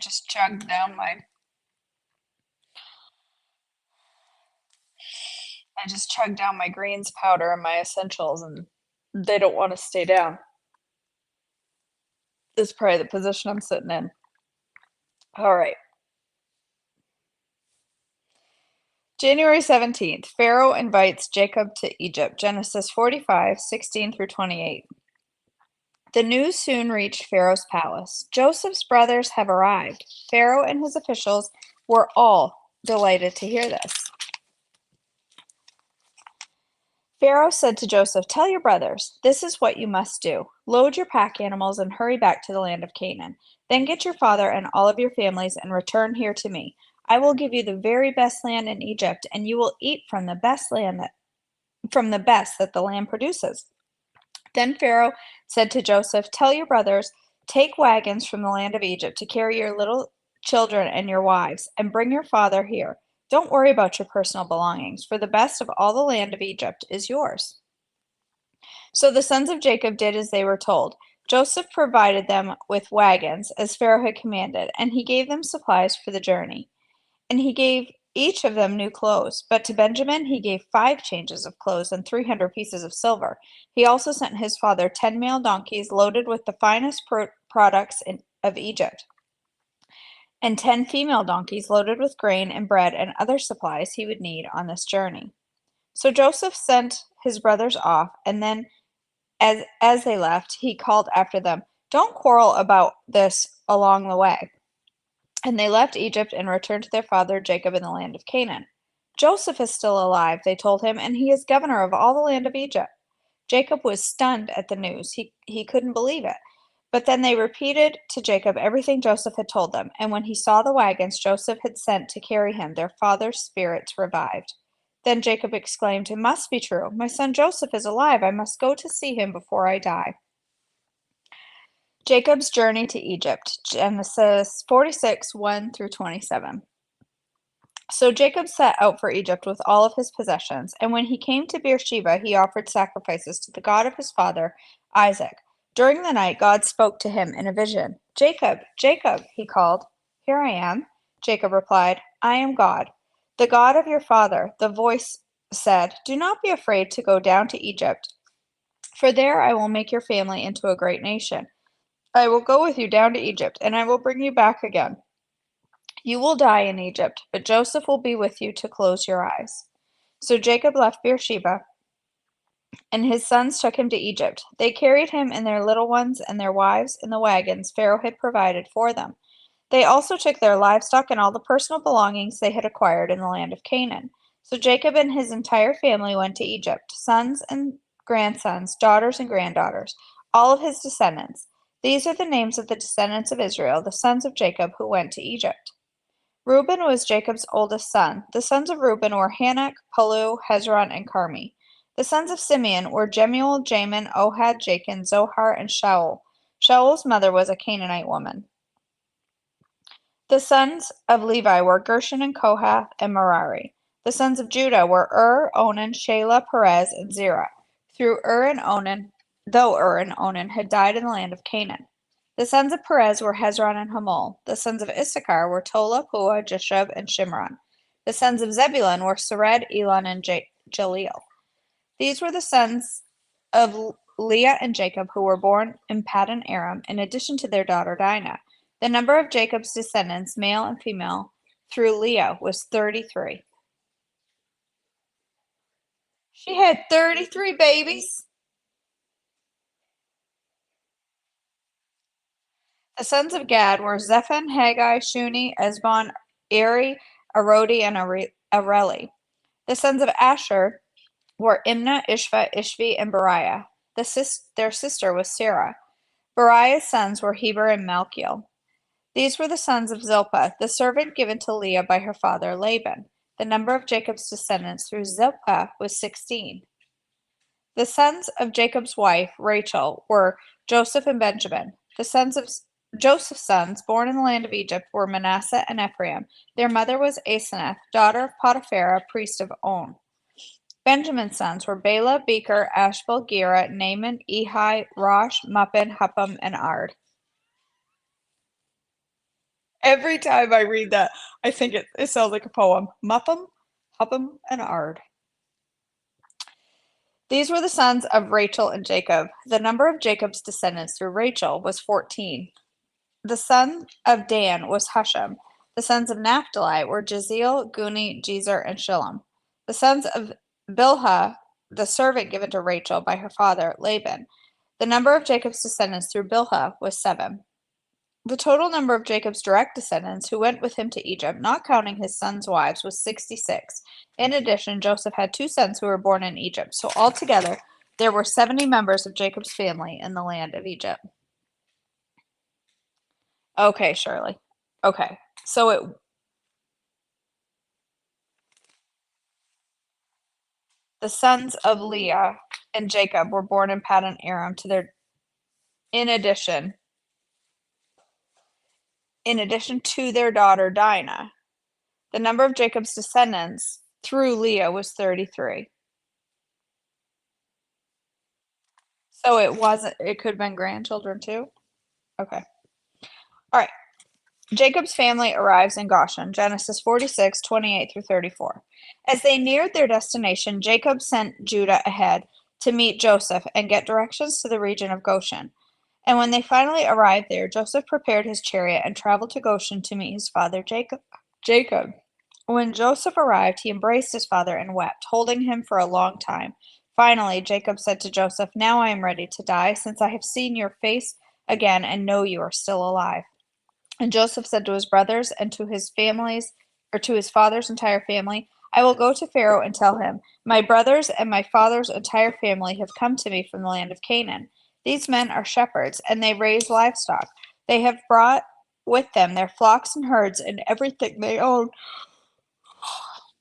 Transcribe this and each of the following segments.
just chugged down my greens powder and my essentials, and they don't want to stay down. This is probably the position I'm sitting in. All right. January 17th, Pharaoh invites Jacob to Egypt. Genesis 45:16 through 28. The news soon reached Pharaoh's palace. Joseph's brothers have arrived. Pharaoh and his officials were all delighted to hear this. Pharaoh said to Joseph, "Tell your brothers, this is what you must do. Load your pack animals and hurry back to the land of Canaan. Then get your father and all of your families and return here to me. I will give you the very best land in Egypt, and you will eat from the best that the land produces." Then Pharaoh said to Joseph, "Tell your brothers, take wagons from the land of Egypt to carry your little children and your wives, and bring your father here. Don't worry about your personal belongings, for the best of all the land of Egypt is yours." So the sons of Jacob did as they were told. Joseph provided them with wagons, as Pharaoh had commanded, and he gave them supplies for the journey. And he gave each of them new clothes. But to Benjamin he gave 5 changes of clothes and 300 pieces of silver. He also sent his father 10 male donkeys loaded with the finest products of Egypt, and 10 female donkeys loaded with grain and bread and other supplies he would need on this journey. So Joseph sent his brothers off, and then as they left, he called after them, "Don't quarrel about this along the way." And they left Egypt and returned to their father Jacob in the land of Canaan. "Joseph is still alive," they told him, "and he is governor of all the land of Egypt." Jacob was stunned at the news. He couldn't believe it. But then they repeated to Jacob everything Joseph had told them, and when he saw the wagons Joseph had sent to carry him, their father's spirits revived. Then Jacob exclaimed, "It must be true. My son Joseph is alive. I must go to see him before I die." Jacob's journey to Egypt, Genesis 46:1 through 27. So Jacob set out for Egypt with all of his possessions, and when he came to Beersheba, he offered sacrifices to the God of his father Isaac. During the night, God spoke to him in a vision. "Jacob, Jacob," he called. "Here I am," Jacob replied. "I am God, the God of your father." The voice said, "Do not be afraid to go down to Egypt, for there I will make your family into a great nation. I will go with you down to Egypt, and I will bring you back again. You will die in Egypt, but Joseph will be with you to close your eyes." So Jacob left Beersheba, and his sons took him to Egypt. They carried him and their little ones and their wives in the wagons Pharaoh had provided for them. They also took their livestock and all the personal belongings they had acquired in the land of Canaan. So Jacob and his entire family went to Egypt, sons and grandsons, daughters and granddaughters, all of his descendants. These are the names of the descendants of Israel, the sons of Jacob who went to Egypt. Reuben was Jacob's oldest son. The sons of Reuben were Hanok, Palu, Hezron, and Carmi. The sons of Simeon were Jemuel, Jamin, Ohad, Jachin, Zohar, and Shaul. Shaul's mother was a Canaanite woman. The sons of Levi were Gershon and Kohath and Merari. The sons of Judah were Onan, Shelah, Perez, and Zerah. Though Ur and Onan had died in the land of Canaan. The sons of Perez were Hezron and Hamul. The sons of Issachar were Tola, Pua, Jeshub, and Shimron. The sons of Zebulun were Sered, Elon, and Jaleel. These were the sons of Leah and Jacob who were born in Paddan Aram, in addition to their daughter Dinah. The number of Jacob's descendants, male and female, through Leah was 33. She had 33 babies. The sons of Gad were Zephan, Haggai, Shuni, Ezbon, Eri, Arodi, and Areli. The sons of Asher were Imnah, Ishva, Ishvi, and Beriah. Their sister was Sarah. Beriah's sons were Heber and Malchiel. These were the sons of Zilpah, the servant given to Leah by her father Laban. The number of Jacob's descendants through Zilpah was 16. The sons of Jacob's wife, Rachel, were Joseph and Benjamin. The sons of Joseph's sons, born in the land of Egypt, were Manasseh and Ephraim. Their mother was Asenath, daughter of Potipharah, priest of On. Benjamin's sons were Bela, Becher, Ashbel, Gera, Naaman, Ehi, Rosh, Muppin, Huppim, and Ard. Every time I read that, I think it sounds like a poem. Muppum, Huppum, and Ard. These were the sons of Rachel and Jacob. The number of Jacob's descendants through Rachel was 14. The son of Dan was Husham. The sons of Naphtali were Jeziel, Guni, Jezer, and Shillem. The sons of Bilhah, the servant given to Rachel by her father, Laban. The number of Jacob's descendants through Bilhah was 7. The total number of Jacob's direct descendants who went with him to Egypt, not counting his sons' wives, was 66. In addition, Joseph had 2 sons who were born in Egypt. So altogether, there were 70 members of Jacob's family in the land of Egypt. Okay, Shirley. Okay. So the sons of Leah and Jacob were born in Paddan Aram in addition to their daughter Dinah. The number of Jacob's descendants through Leah was 33. So it could have been grandchildren too? Okay. All right. Jacob's family arrives in Goshen, Genesis 46, 28 through 34. As they neared their destination, Jacob sent Judah ahead to meet Joseph and get directions to the region of Goshen. And when they finally arrived there, Joseph prepared his chariot and traveled to Goshen to meet his father Jacob. When Joseph arrived, he embraced his father and wept, holding him for a long time. Finally, Jacob said to Joseph, "Now I am ready to die, since I have seen your face again and know you are still alive." And Joseph said to his brothers and to his families, or to his father's entire family, "I will go to Pharaoh and tell him, 'My brothers and my father's entire family have come to me from the land of Canaan. These men are shepherds, and they raise livestock. They have brought with them their flocks and herds and everything they own.'"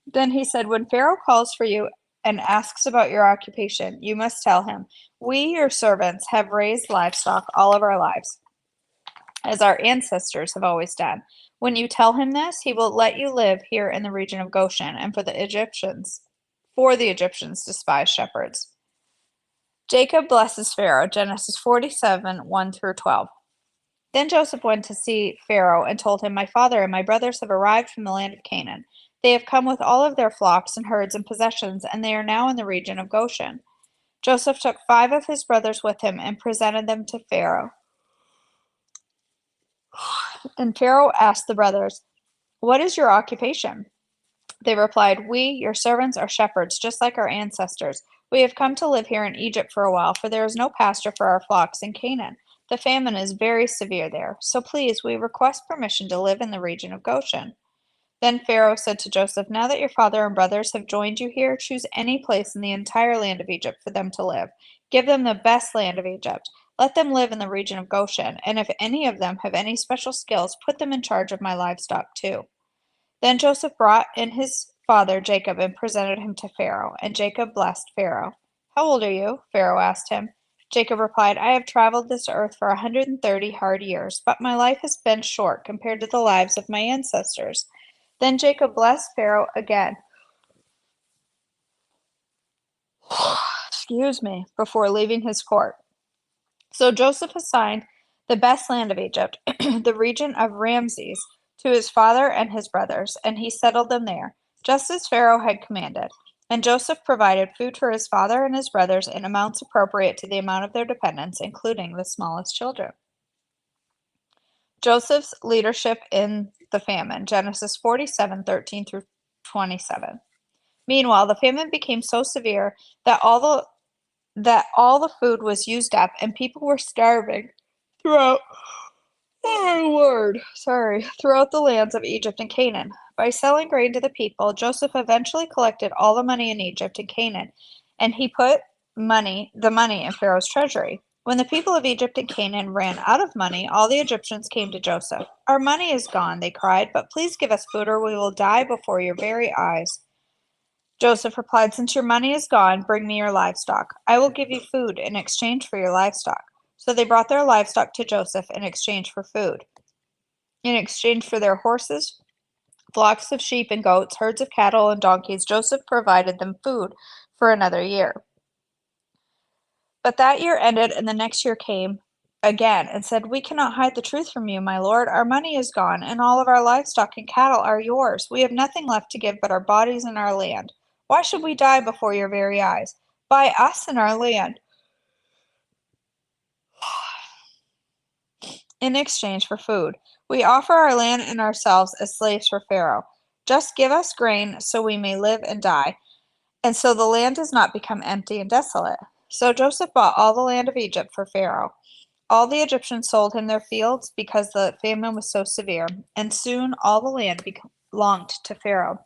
Then he said, "When Pharaoh calls for you and asks about your occupation, you must tell him, 'We, your servants, have raised livestock all of our lives, as our ancestors have always done.' When you tell him this, he will let you live here in the region of Goshen, and for the Egyptians despise shepherds." Jacob blesses Pharaoh, Genesis 47, 1 through 12. Then Joseph went to see Pharaoh and told him, "My father and my brothers have arrived from the land of Canaan. They have come with all of their flocks and herds and possessions, and they are now in the region of Goshen." Joseph took 5 of his brothers with him and presented them to Pharaoh. And Pharaoh asked the brothers, "What is your occupation?" They replied, "We, your servants, are shepherds, just like our ancestors. We have come to live here in Egypt for a while, for there is no pasture for our flocks in Canaan. The famine is very severe there. So please, we request permission to live in the region of Goshen." Then Pharaoh said to Joseph, "Now that your father and brothers have joined you here, choose any place in the entire land of Egypt for them to live. Give them the best land of Egypt. Let them live in the region of Goshen, and if any of them have any special skills, put them in charge of my livestock too." Then Joseph brought in his father Jacob and presented him to Pharaoh, and Jacob blessed Pharaoh. "How old are you?" Pharaoh asked him. Jacob replied, "I have traveled this earth for 130 hard years, but my life has been short compared to the lives of my ancestors." Then Jacob blessed Pharaoh again. Excuse me, before leaving his court. So Joseph assigned the best land of Egypt, the region of Ramses, to his father and his brothers, and he settled them there, just as Pharaoh had commanded. And Joseph provided food for his father and his brothers in amounts appropriate to the amount of their dependents, including the smallest children. Joseph's leadership in the famine, Genesis 47, 13 through 27. Meanwhile, the famine became so severe that all the food was used up and people were starving throughout throughout the lands of Egypt and Canaan. By selling grain to the people, Joseph eventually collected all the money in Egypt and Canaan, and he put the money in Pharaoh's treasury. When the people of Egypt and Canaan ran out of money, all the Egyptians came to Joseph. "Our money is gone," they cried, "but please give us food or we will die before your very eyes." Joseph replied, "Since your money is gone, bring me your livestock. I will give you food in exchange for your livestock." So they brought their livestock to Joseph in exchange for food. In exchange for their horses, flocks of sheep and goats, herds of cattle and donkeys, Joseph provided them food for another year. But that year ended and the next year came, again and said, "We cannot hide the truth from you, my lord. Our money is gone, and all of our livestock and cattle are yours. We have nothing left to give but our bodies and our land. Why should we die before your very eyes? Buy us and our land in exchange for food. We offer our land and ourselves as slaves for Pharaoh. Just give us grain so we may live and die, and so the land does not become empty and desolate." So Joseph bought all the land of Egypt for Pharaoh. All the Egyptians sold him their fields because the famine was so severe, and soon all the land belonged to Pharaoh.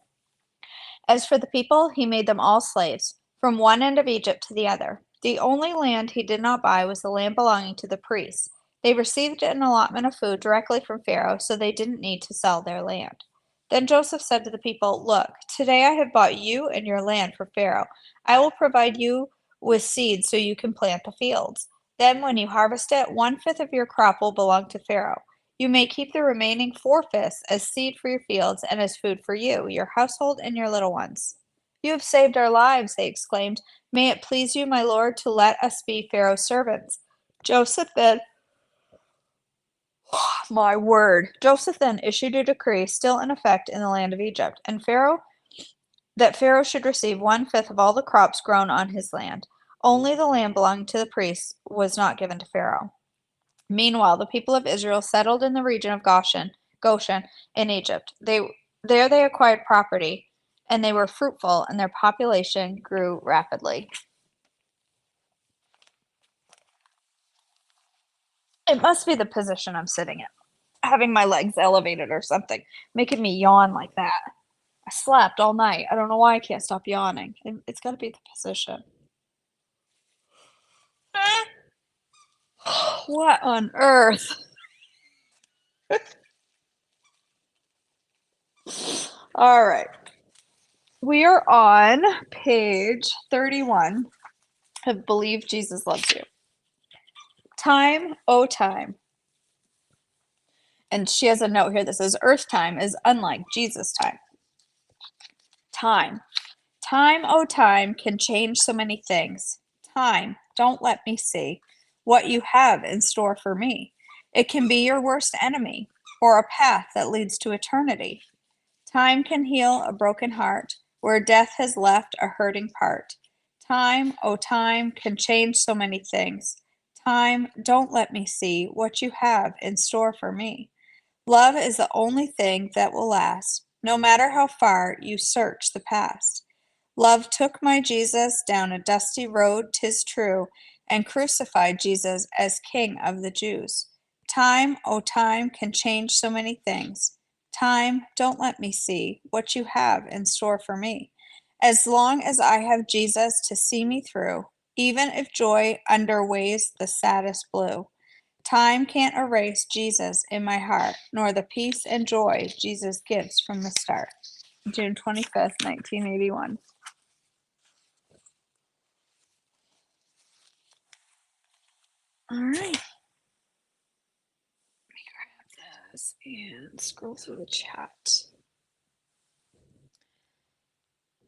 As for the people, he made them all slaves, from one end of Egypt to the other. The only land he did not buy was the land belonging to the priests. They received an allotment of food directly from Pharaoh, so they didn't need to sell their land. Then Joseph said to the people, "Look, today I have bought you and your land for Pharaoh. I will provide you with seed so you can plant the fields. Then, when you harvest it, 1/5 of your crop will belong to Pharaoh. You may keep the remaining 4/5 as seed for your fields and as food for you, your household, and your little ones." "You have saved our lives," they exclaimed. "May it please you, my lord, to let us be Pharaoh's servants." Joseph then My word. Joseph then issued a decree still in effect in the land of Egypt, and Pharaoh should receive 1/5 of all the crops grown on his land. Only the land belonging to the priests was not given to Pharaoh. Meanwhile, the people of Israel settled in the region of Goshen in Egypt. There they acquired property, and they were fruitful, and their population grew rapidly. It must be the position I'm sitting in, having my legs elevated or something, making me yawn like that. I slept all night. I don't know why I can't stop yawning. It's got to be the position. What on earth? All right. We are on page 31 of Believe Jesus Loves You. Time, oh time. And she has a note here that says Earth time is unlike Jesus time. Time. Time, oh time, can change so many things. Time, don't let me see what you have in store for me. It can be your worst enemy or a path that leads to eternity. Time can heal a broken heart where death has left a hurting part. Time, oh time, can change so many things. Time, don't let me see what you have in store for me. Love is the only thing that will last, no matter how far you search the past. Love took my Jesus down a dusty road, 'tis true, and crucified Jesus as King of the Jews. Time, oh time, can change so many things. Time, don't let me see what you have in store for me. As long as I have Jesus to see me through, even if joy underweighs the saddest blue. Time can't erase Jesus in my heart, nor the peace and joy Jesus gives from the start. June 25th, 1981. All right. Let me grab this and scroll through the chat.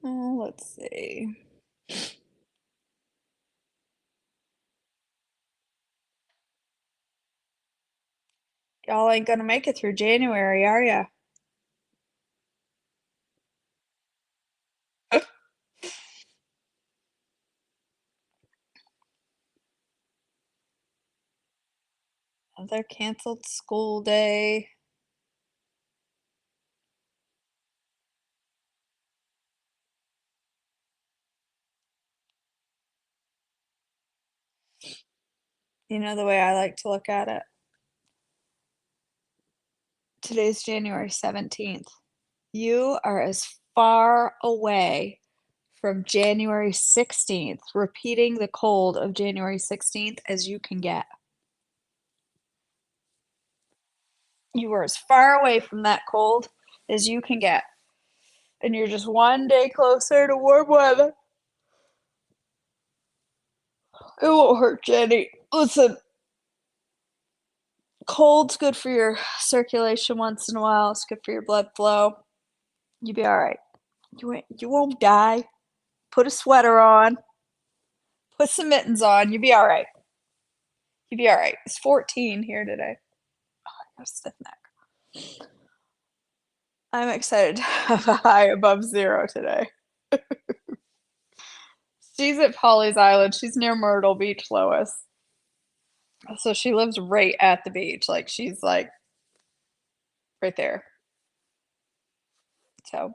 Let's see. Y'all ain't gonna make it through January, are ya? Another canceled school day. You know the way I like to look at it? Today's January 17th. You are as far away from January 16th, repeating the cold of January 16th as you can get. You are as far away from that cold as you can get. And you're just one day closer to warm weather. It won't hurt you any. Listen, cold's good for your circulation once in a while. It's good for your blood flow. You'll be all right. You won't die. Put a sweater on. Put some mittens on. You'll be all right. You'll be all right. It's 14 here today. Oh, I got a stiff neck. I'm excited to have a high above 0 today. She's at Polly's Island. She's near Myrtle Beach, Lois. So she lives right at the beach. Like, she's, like, right there. So,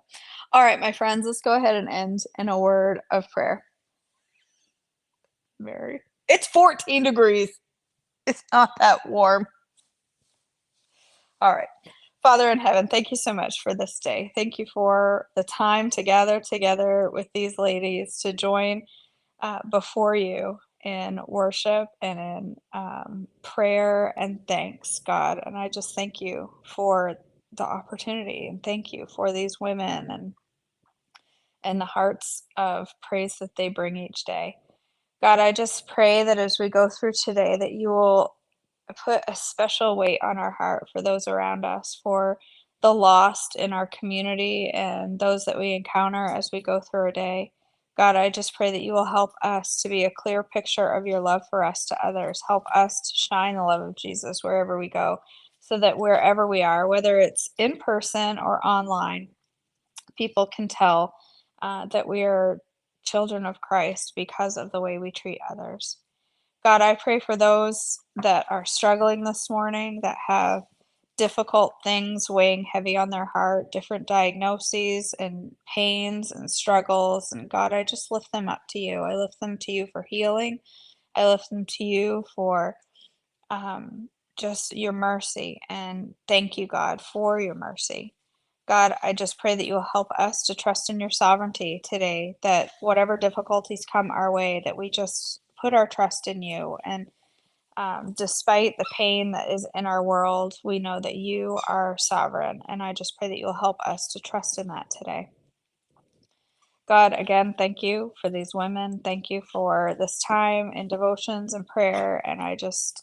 all right, my friends, let's go ahead and end in a word of prayer. Mary. It's 14 degrees. It's not that warm. All right. Father in heaven, thank you so much for this day. Thank you for the time to gather together with these ladies to join before you in worship and in prayer and thanks, God. And I just thank you for the opportunity and thank you for these women and the hearts of praise that they bring each day. God, I just pray that as we go through today, that you will put a special weight on our heart for those around us, for the lost in our community and those that we encounter as we go through a day. God, I just pray that you will help us to be a clear picture of your love for us to others. Help us to shine the love of Jesus wherever we go, so that wherever we are, whether it's in person or online, people can tell that we are children of Christ because of the way we treat others. God, I pray for those that are struggling this morning, that have difficult things weighing heavy on their heart, different diagnoses and pains and struggles. And God, I just lift them up to you. I lift them to you for healing. I lift them to you for just your mercy. And thank you, God, for your mercy. God, I just pray that you will help us to trust in your sovereignty today, that whatever difficulties come our way, that we just put our trust in you. And despite the pain that is in our world, we know that you are sovereign. And I just pray that you'll help us to trust in that today. God, again, thank you for these women. Thank you for this time in devotions and prayer. And I just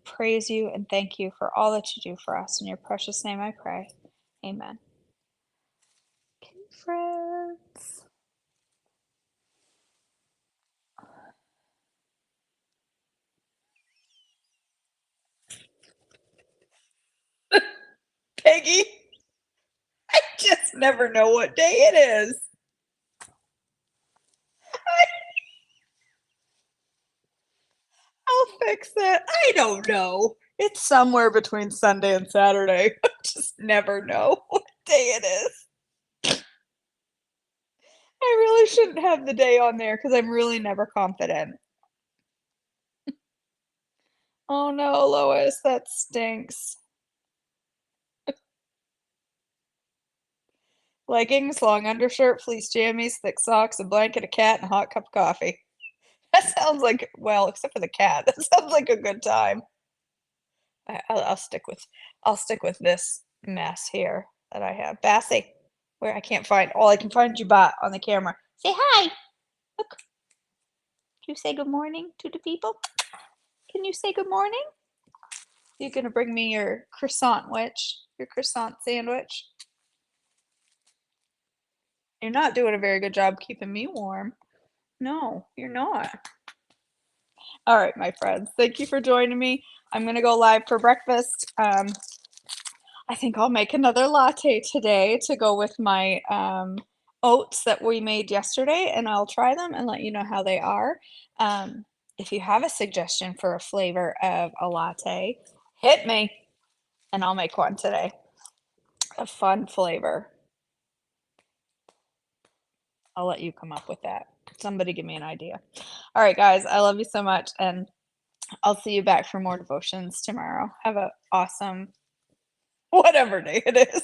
praise you and thank you for all that you do for us. In your precious name I pray. Amen. Okay, friends. Peggy, I just never know what day it is. I'll fix it. I don't know. It's somewhere between Sunday and Saturday. I just never know what day it is. I really shouldn't have the day on there because I'm really never confident. Oh no, Lois, that stinks. Leggings, long undershirt, fleece jammies, thick socks, a blanket, a cat, and a hot cup of coffee. That sounds like, well, except for the cat, that sounds like a good time. I'll stick with this mess here that I have. Bassy, where I can't find. Oh, I can find you bot on the camera. Say hi. Look. Can you say good morning to the people? Can you say good morning? You're gonna bring me your croissant witch, your croissant sandwich. You're not doing a very good job keeping me warm. No, you're not. All right, my friends. Thank you for joining me. I'm gonna go live for breakfast. I think I'll make another latte today to go with my oats that we made yesterday, and I'll try them and let you know how they are. If you have a suggestion for a flavor of a latte, hit me and I'll make one today. A fun flavor. I'll let you come up with that. Somebody give me an idea. All right, guys, I love you so much, and I'll see you back for more devotions tomorrow. Have an awesome whatever day it is.